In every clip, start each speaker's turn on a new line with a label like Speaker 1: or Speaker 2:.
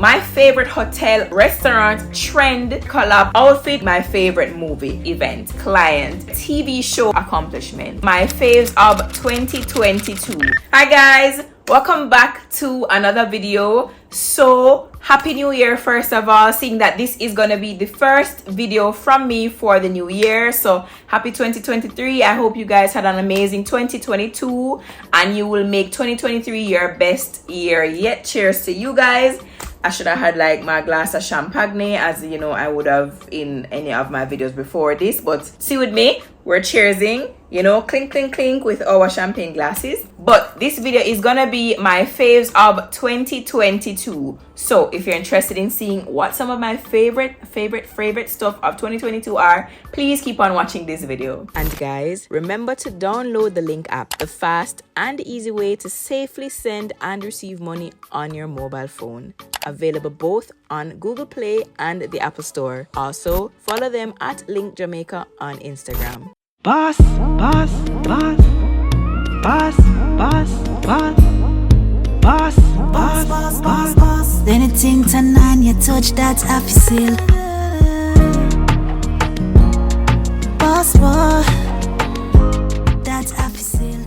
Speaker 1: my favorite hotel, restaurant, trend, collab, outfit, my favorite movie, event, client, TV show, accomplishment, my faves of 2022. Hi guys, welcome back to another video. So happy new year, first of all, seeing that this is gonna be the first video from me for the new year. So happy 2023. I hope you guys had an amazing 2022 and you will make 2023 your best year yet. Cheers to you guys. I should have had like my glass of champagne, as you know I would have in any of my videos before this, but see with me, we're cheersing, you know, clink clink clink with our champagne glasses. But this video is gonna be my faves of 2022. So if you're interested in seeing what some of my favorite stuff of 2022 are, please keep on watching this video. And guys, remember to download the Link app, the fast and easy way to safely send and receive money on your mobile phone. Available both on Google Play and the Apple Store. Also, follow them at Link Jamaica on Instagram.
Speaker 2: Boss, boss, boss, boss, boss, boss, boss, boss, boss, boss, boss.
Speaker 3: Anything Tanaania touch that I feel. Boss, boss, that I feel.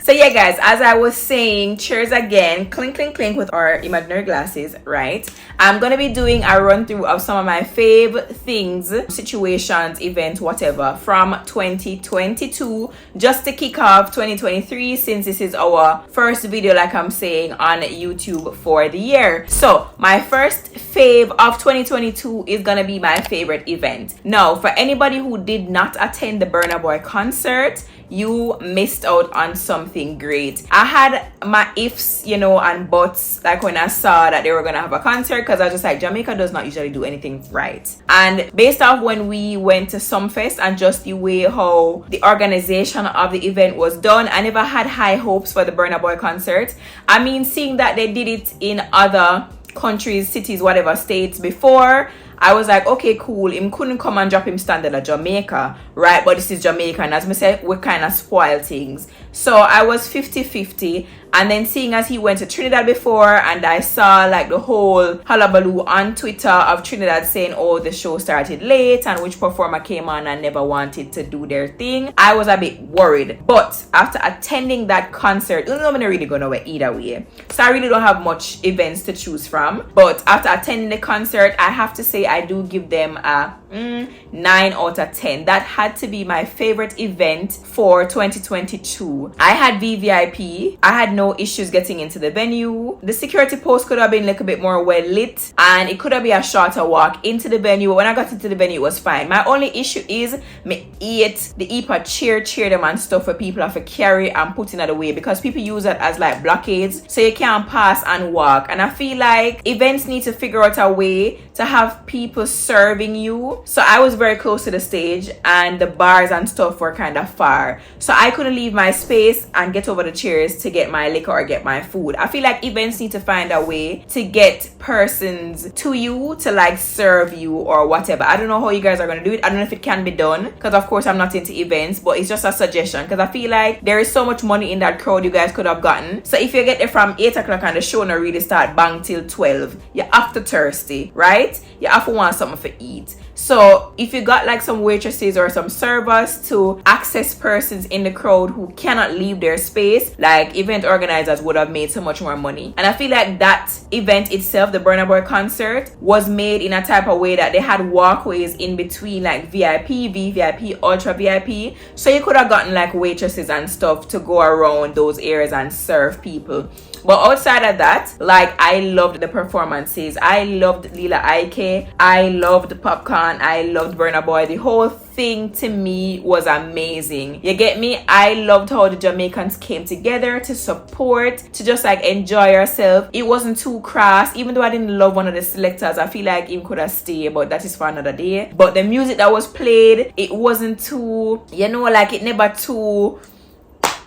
Speaker 1: So yeah guys, as I was saying, cheers again, clink clink clink with our imaginary glasses, right? I'm gonna be doing a run through of some of my fave things, situations, events, whatever from 2022, just to kick off 2023, since this is our first video, like I'm saying, on YouTube for the year. So my first fave of 2022 is gonna be my favorite event. Now, for anybody who did not attend the Burna Boy concert, you missed out on something great. I had my ifs, you know, and buts, like when I saw that they were gonna have a concert, because I was just like, Jamaica does not usually do anything right. And based off when we went to Sumfest and just the way how the organization of the event was done, I never had high hopes for the Burna Boy concert. I mean, seeing that they did it in other countries, cities, whatever, states before, I was like, okay, cool. Him couldn't come and drop him standard at Jamaica, right? But this is Jamaica, and as I said, we kind of spoil things. So I was 50-50. And then seeing as he went to Trinidad before, and I saw like the whole hullabaloo on Twitter of Trinidad saying, oh, the show started late and which performer came on and never wanted to do their thing, I was a bit worried. But after attending that concert, I'm not really going nowhere either way. So I really don't have much events to choose from. But after attending the concert, I have to say I do give them a 9 out of 10. That had to be my favorite event for 2022. I had VVIP. I had no issues getting into the venue. The security post could have been a little bit more well lit, and it could have been a shorter walk into the venue. But when I got into the venue, it was fine. My only issue is me eat the EPA cheer them and stuff for people have to carry and put in the way, because people use it as like blockades, so you can't pass and walk. And I feel like events need to figure out a way to have people serving you. So I was very close to the stage and the bars and stuff were kind of far, so I couldn't leave my space and get over the chairs to get my liquor or get my food. I feel like events need to find a way to get persons to you to like serve you or whatever. I don't know how you guys are going to do it. I don't know if it can be done, because of course I'm not into events, but it's just a suggestion, because I feel like there is so much money in that crowd you guys could have gotten. So if you get there from 8 o'clock and the show not really start bang till 12, you're after thirsty, right? You have to want something to eat. So if you got like some waitresses or some servers to access persons in the crowd who cannot leave their space, like event organizers would have made so much more money. And I feel like that event itself, the Burna Boy concert, was made in a type of way that they had walkways in between, like VIP, VVIP, Ultra VIP, so you could have gotten like waitresses and stuff to go around those areas and serve people. But outside of that, like, I loved the performances. I loved Lila Ike. I loved Popcorn. I loved Burna Boy. The whole thing to me was amazing. You get me? I loved how the Jamaicans came together to support, to just like enjoy yourself. It wasn't too crass. Even though I didn't love one of the selectors, I feel like him could have stayed, but that is for another day. But the music that was played, it wasn't too, you know, like it never too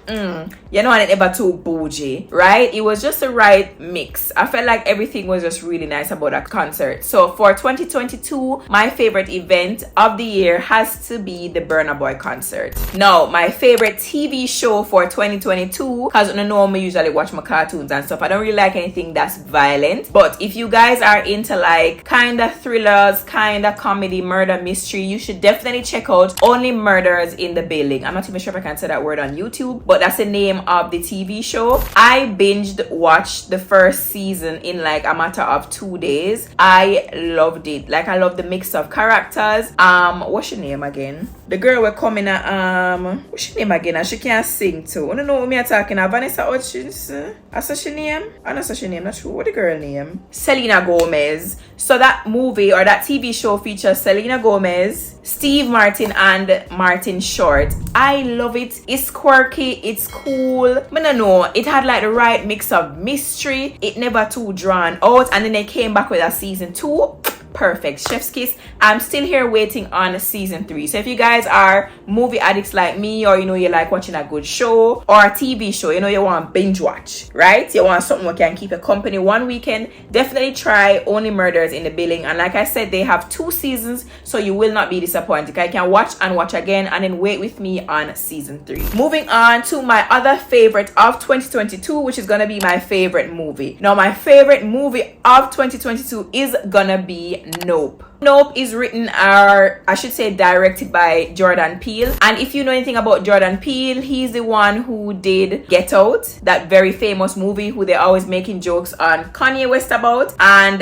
Speaker 1: you know, and it never too bougie, right? It was just the right mix. I felt like everything was just really nice about that concert. So for 2022, my favorite event of the year has to be the Burna Boy concert. Now, my favorite TV show for 2022, because I know me usually watch my cartoons and stuff, I don't really like anything that's violent. But if you guys are into like kind of thrillers, kind of comedy, murder, mystery, you should definitely check out Only Murders in the Building. I'm not even sure if I can say that word on YouTube, but that's the name of the TV show. I binged watched the first season in like a matter of 2 days. I loved it. Like, I love the mix of characters. What's your name again? The girl we're coming at, what's your name again? She can't sing too. I don't know what me are talking about. Vanessa Hutchins. That's her name? I'm not such a name, not sure. What the girl name? Selena Gomez. So that movie or that TV show features Selena Gomez, Steve Martin, and Martin Short. I love it. It's quirky, it's cool. I don't know, it had like the right mix of mystery. It never too drawn out, and then they came back with a season 2. Perfect. Chef's kiss. I'm still here waiting on season 3. So if you guys are movie addicts like me, or you know, you like watching a good show or a TV show, you know, you want binge watch, right? You want something that can keep you company one weekend, definitely try Only Murders in the Building. And like I said, they have 2 seasons, so you will not be disappointed. I can watch and watch again and then wait with me on season 3. Moving on to my other favorite of 2022, which is gonna be my favorite movie. Now, my favorite movie of 2022 is gonna be Nope. Nope is written, or I should say directed, by Jordan Peele. And if you know anything about Jordan Peele, he's the one who did Get Out, that very famous movie who they're always making jokes on Kanye West about. And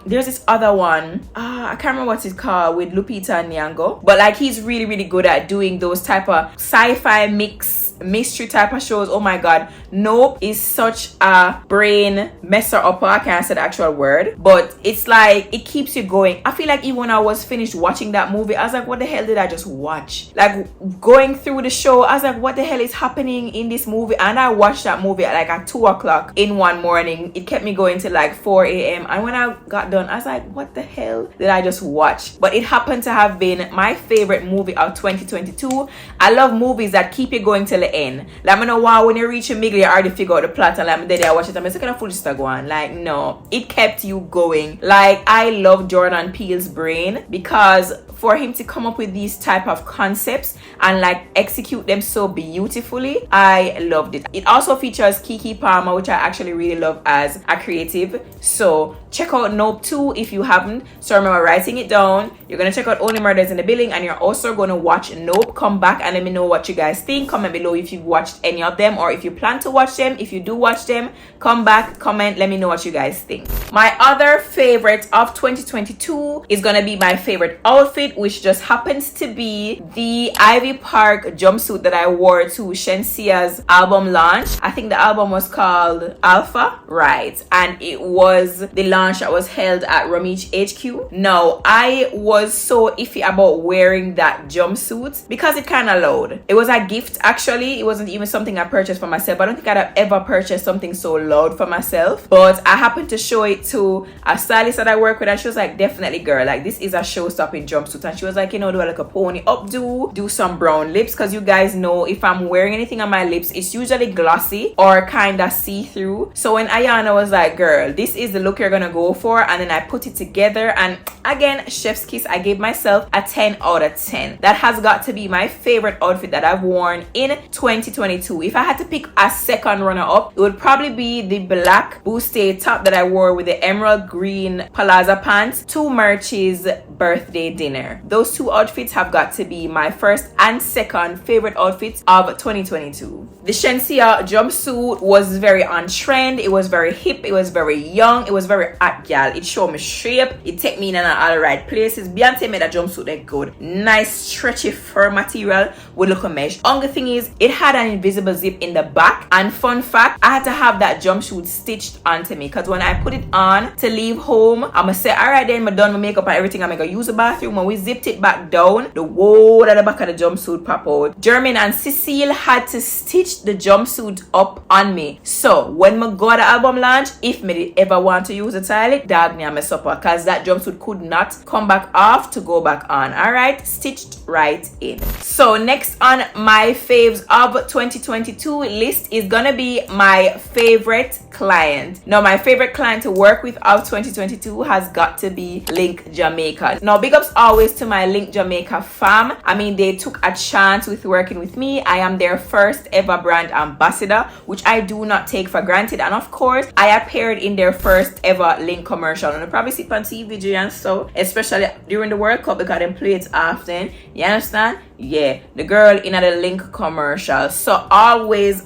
Speaker 1: there's this other one, I can't remember what it's called, with Lupita Nyong'o. But like, he's really, really good at doing those type of sci-fi mix mystery type of shows. Oh my god, Nope is such a brain messer upper. I can't say the actual word, but it's like, it keeps you going. I feel like even when I was finished watching that movie, I was like, what the hell did I just watch? Like, going through the show, I was like, what the hell is happening in this movie? And I watched that movie at like at 2 o'clock in one morning. It kept me going till like 4 a.m. And when I got done, I was like, what the hell did I just watch? But it happened to have been my favorite movie of 2022. I love movies that keep you going till the end. Like, I know wow, when you reach a middle, you already figure out the plot, and like, then I watch it, I'm like, kind of foolish to go on. Like, no, it kept you going. Like, I love Jordan Peele's brain, because for him to come up with these type of concepts and like execute them so beautifully, I loved it. It also features Keke Palmer, which I actually really love as a creative. So check out Nope 2 if you haven't. So remember writing it down. You're gonna check out Only Murders in the Building, and you're also gonna watch Nope. Come back and let me know what you guys think. Comment below if you've watched any of them, or if you plan to watch them. If you do watch them, come back, comment, let me know what you guys think. My other favorite of 2022 is gonna be my favorite outfit, which just happens to be the Ivy Park jumpsuit that I wore to Shensia's album launch. I think the album was called Alpha, right? And it was the launch that was held at Ramich HQ. Now, I was so iffy about wearing that jumpsuit because it kind of loud. It was a gift, actually. It wasn't even something I purchased for myself. I don't think I'd have ever purchased something so loud for myself, but I happened to show it to a stylist that I work with, and she was like, definitely girl, like, this is a show-stopping jumpsuit. And she was like, you know, do like a pony updo, do some brown lips, because you guys know if I'm wearing anything on my lips, it's usually glossy or kind of see-through. So when Ayana was like, girl, this is the look you're gonna go for, and then I put it together, and again, chef's kiss, I gave myself a 10 out of 10. That has got to be my favorite outfit that I've worn in 2022. If I had to pick a second runner-up, it would probably be the black buste top that I wore with the emerald green palazzo pants to Merch's birthday dinner. Those 2 outfits have got to be my first and second favorite outfits of 2022. The Shensia jumpsuit was very on trend. It was very hip. It was very young. It was very hot, y'all. It showed me shape. It take me in all the right places. Beyonce made that jumpsuit look good. Nice, stretchy fur material with little mesh. Only thing is, it had an invisible zip in the back. And fun fact, I had to have that jumpsuit stitched onto me, because when I put it on to leave home, I'm gonna say, all right then, I'm done my makeup and everything, I'm gonna use the bathroom. When we zipped it back down, the whole at the back of the jumpsuit pop out. Jermaine and Cecile had to stitch the jumpsuit up on me. So when I go to the album launch, if me ever want to use the toilet, dog me a mess up, because that jumpsuit could not come back off to go back on. Alright, stitched right in. So next on my faves of 2022 list is gonna be my favorite client. Now my favorite client to work with of 2022 has got to be Link Jamaica. Now big ups always to my Link Jamaica fam. I mean, they took a chance with working with me. I am their first ever brand ambassador, which I do not take for granted. And of course, I appeared in their first ever Link commercial. And I probably see on TV and so, especially during the World Cup, because they play it often. You understand? Yeah, the girl in the Link commercial. So always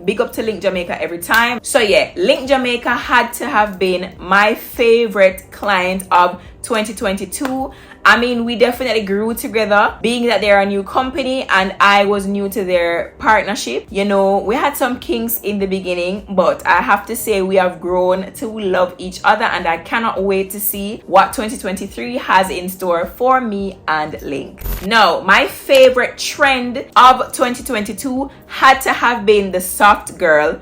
Speaker 1: big up to Link Jamaica every time. So yeah, Link Jamaica had to have been my favorite client of 2022. I mean, we definitely grew together, being that they're a new company and I was new to their partnership. You know, we had some kinks in the beginning, but I have to say we have grown to love each other, and I cannot wait to see what 2023 has in store for me and Link. Now, my favorite trend of 2022 had to have been the soft girl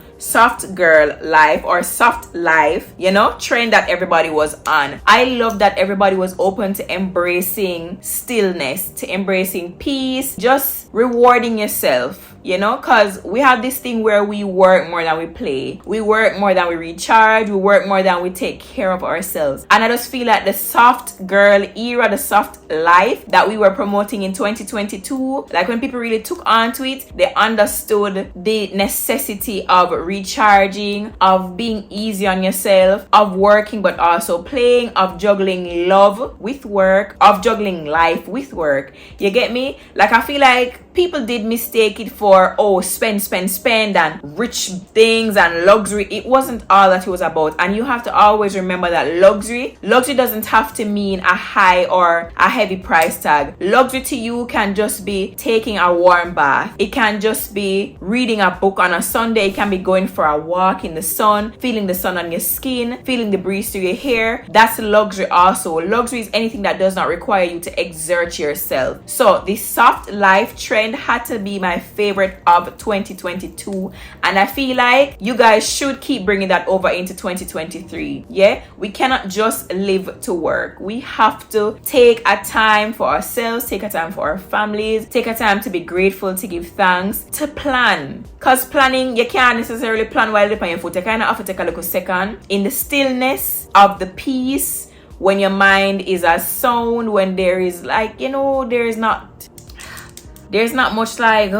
Speaker 1: life, or soft life, you know, trend that everybody was on. I love that everybody was open to embracing stillness, to embracing peace, just rewarding yourself. You know, because we have this thing where we work more than we play. We work more than we recharge. We work more than we take care of ourselves. And I just feel like the soft girl era, the soft life that we were promoting in 2022, like when people really took on to it, they understood the necessity of recharging, of being easy on yourself, of working but also playing, of juggling love with work, of juggling life with work. You get me? Like, I feel like people did mistake it for spend and rich things and luxury. It wasn't all that it was about. And you have to always remember that luxury doesn't have to mean a high or a heavy price tag. Luxury to you can just be taking a warm bath. It can just be reading a book on a Sunday. It can be going for a walk in the sun, feeling the sun on your skin, feeling the breeze through your hair. That's luxury also. Luxury is anything that does not require you to exert yourself. So the soft life trend had to be my favorite of 2022, and I feel like you guys should keep bringing that over into 2023. Yeah, we cannot just live to work. We have to take a time for ourselves, take a time for our families, take a time to be grateful, to give thanks, to plan. Because planning, you can't necessarily plan while you're on your foot. You kind of have to take a little second in the stillness of the peace, when your mind is as sound, when there is like, you know, there's not much like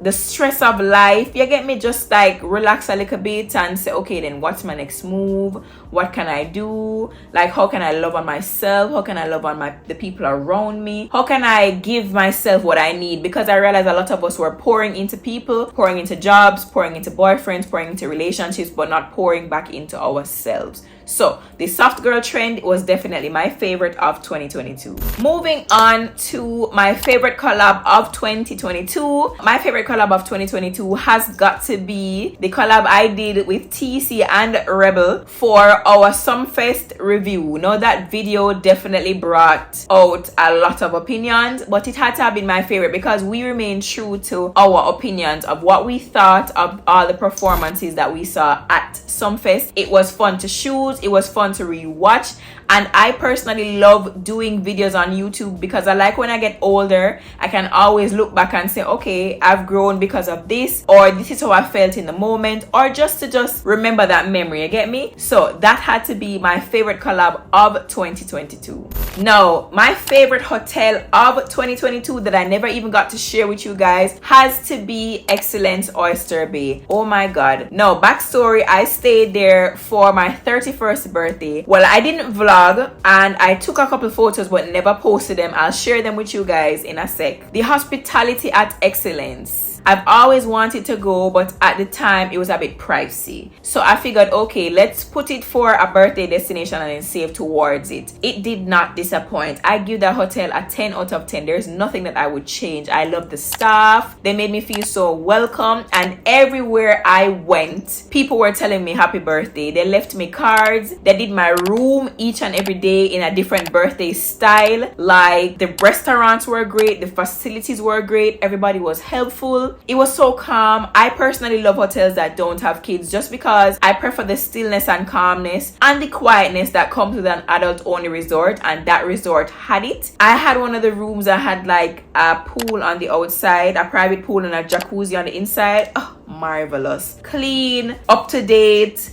Speaker 1: the stress of life. You get me? Just like relax a little bit and say, okay, then what's my next move? What can I do? Like, how can I love on myself? How can I love on the people around me? How can I give myself what I need? Because I realize a lot of us were pouring into people, pouring into jobs, pouring into boyfriends, pouring into relationships, but not pouring back into ourselves. So the soft girl trend was definitely my favorite of 2022. Moving on to my favorite collab of 2022. My favorite collab of 2022 has got to be the collab I did with TC and Rebel for our Sumfest review. Now that video definitely brought out a lot of opinions, but it had to have been my favorite because we remained true to our opinions of what we thought of all the performances that we saw at Sumfest. It was fun to shoot. It was fun to rewatch, and I personally love doing videos on YouTube because I like when I get older, I can always look back and say, okay, I've grown because of this, or this is how I felt in the moment, or just to remember that memory. You get me? So that had to be my favorite collab of 2022. Now, my favorite hotel of 2022 that I never even got to share with you guys has to be Excellence Oyster Bay. Oh my god. Now, backstory, I stayed there for my 31st birthday. Well, I didn't vlog and I took a couple photos but never posted them. I'll share them with you guys in a sec. The hospitality at Excellence it. I've always wanted to go, but at the time it was a bit pricey. So I figured, okay, let's put it for a birthday destination and then save towards it. It did not disappoint. I give that hotel a 10 out of 10. There's nothing that I would change. I love the staff. They made me feel so welcome, and everywhere I went, people were telling me happy birthday. They left me cards. They did my room each and every day in a different birthday style. Like, the restaurants were great, the facilities were great, everybody was helpful. It was so calm. I personally love hotels that don't have kids just because I prefer the stillness and calmness and the quietness that comes with an adult only resort, and that resort had it. I had one of the rooms that had like a pool on the outside, a private pool, and a jacuzzi on the inside. Oh, marvelous. Clean, up to date.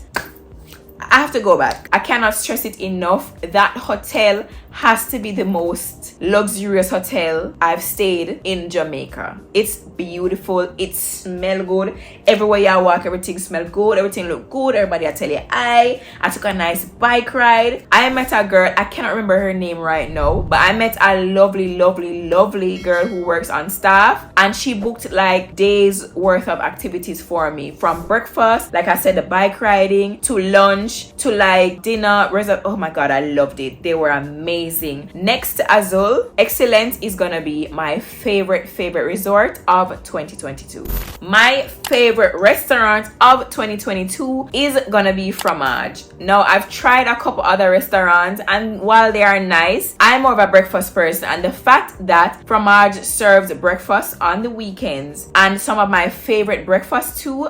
Speaker 1: I have to go back. I cannot stress it enough. That hotel has to be the most luxurious hotel I've stayed in Jamaica. It's beautiful. It smells good. Everywhere you walk, everything smells good. Everything look good. Everybody, I tell you, I took a nice bike ride. I met a girl. I cannot remember her name right now, but I met a lovely, lovely, lovely girl who works on staff, and she booked like days worth of activities for me, from breakfast, like I said, the bike riding, to lunch, to like dinner. Oh my god, I loved it. They were amazing. Next to Azul, Excellence is gonna be my favorite resort of 2022. My favorite restaurant of 2022 is gonna be Fromage. Now, I've tried a couple other restaurants, and while they are nice, I'm more of a breakfast person, and the fact that Fromage serves breakfast on the weekends and some of my favorite breakfasts too,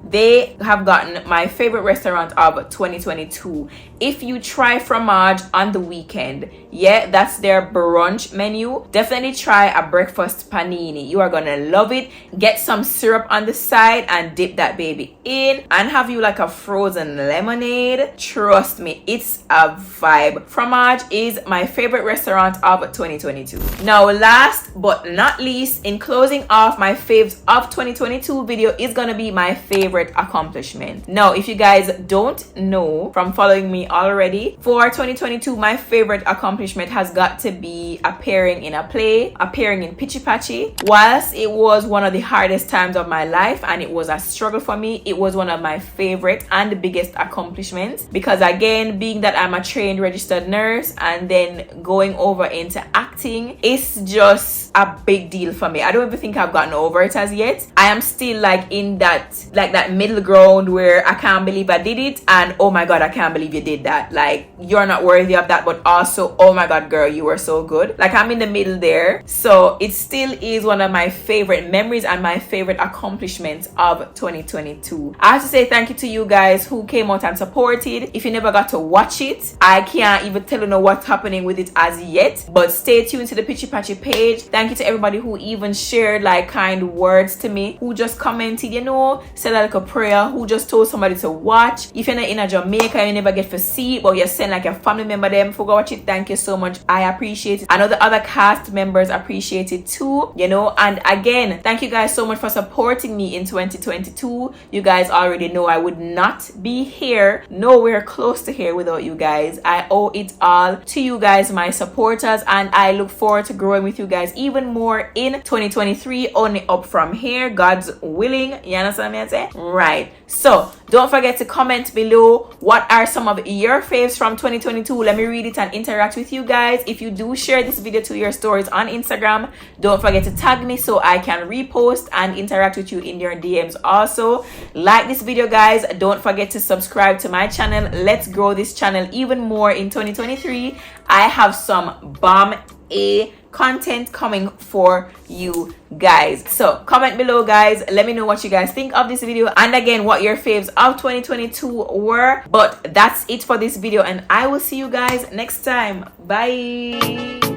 Speaker 1: they have gotten my favorite restaurant of 2022. If you try Fromage on the weekend, yeah, that's their brunch menu, definitely try a breakfast panini. You are gonna love it. Get some syrup on the side and dip that baby in, and have you like a frozen lemonade. Trust me, it's a vibe. Fromage is my favorite restaurant of 2022. Now, last but not least, in closing off my faves of 2022 video, is gonna be my favorite accomplishment. Now, if you guys don't know from following me already, for 2022, my favorite accomplishment has got to be appearing in a play, appearing in Pitchy Patchy. Whilst it was one of the hardest times of my life and it was a struggle for me, it was one of my favorite and the biggest accomplishments, because again, being that I'm a trained registered nurse and then going over into acting, it's just a big deal for me. I don't even think I've gotten over it as yet. I am still like in that middle ground where I can't believe I did it, and oh my god, I can't believe you did that. Like, you're not worthy of that, but also, oh my god, girl, you were so good. Like, I'm in the middle there. So it still is one of my favorite memories and my favorite accomplishments of 2022. I have to say thank you to you guys who came out and supported. If you never got to watch it, I can't even tell you know what's happening with it as yet, but stay tuned to the Pitchy Patchy page. Thank you to everybody who even shared like kind words to me, who just commented, you know, said like a prayer, who just told somebody to watch. If you're not in a Jamaica, you never get to see it, but you send like a family member them for go watch it. Thank you so much. I appreciate it. I know the other cast members appreciate it too, you know. And again, thank you guys so much for supporting me in 2022. You guys already know I would not be here, nowhere close to here, without you guys. I owe it all to you guys, my supporters, and I look forward to growing with you guys even more in 2023, only up from here, God's willing. You understand me I say? Right. So don't forget to comment below what are some of your faves from 2022. Let me read it and interact with you guys. If you do share this video to your stories on Instagram, don't forget to tag me so I can repost and interact with you in your DMs. Also, like this video, guys. Don't forget to subscribe to my channel. Let's grow this channel even more in 2023. I have some bomb content coming for you guys. So comment below, guys. Let me know what you guys think of this video, and again, what your faves of 2022 were. But that's it for this video, and I will see you guys next time. Bye.